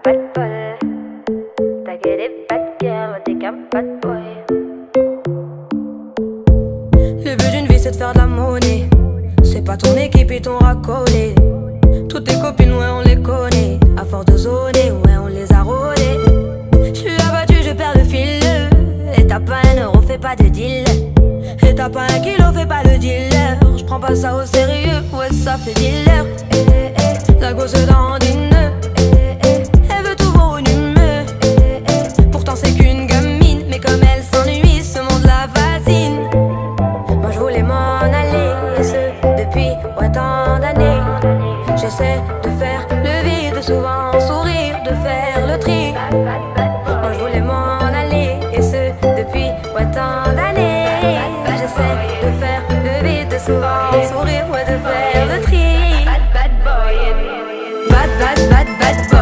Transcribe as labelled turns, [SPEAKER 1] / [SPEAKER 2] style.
[SPEAKER 1] pas de bol. T'as que des bad girls, t'es qu'un bad boy.
[SPEAKER 2] Le but d'une vie c'est de faire de la monnaie. C'est pas ton équipe et ton racolé. Toutes tes copines, ouais on les connaît. À force de zoner, ouais on les a rôlées. J'suis abattu, je perds le fil. Et t'as pas un euro, fais pas de deal. Et t'as pas un kilo, fais pas le dealer. J'prends pas ça au sérieux, ouais ça fait dealer. La gosse dandine. Elle veut tout voir au numeux. Pourtant c'est qu'une gamine, mais comme elle s'ennuie, ce monde la fascine. Moi je voulais m'en aller, et ce depuis tant d'années. J'essaie de faire le vide, souvent sourire, de faire le tri. Moi je voulais m'en aller, et ce depuis tant d'années. J'essaie de faire le vide, souvent sourire, ouais, de faire le tri.
[SPEAKER 1] Bad boy.
[SPEAKER 2] Bad, bad, bad, bad boy.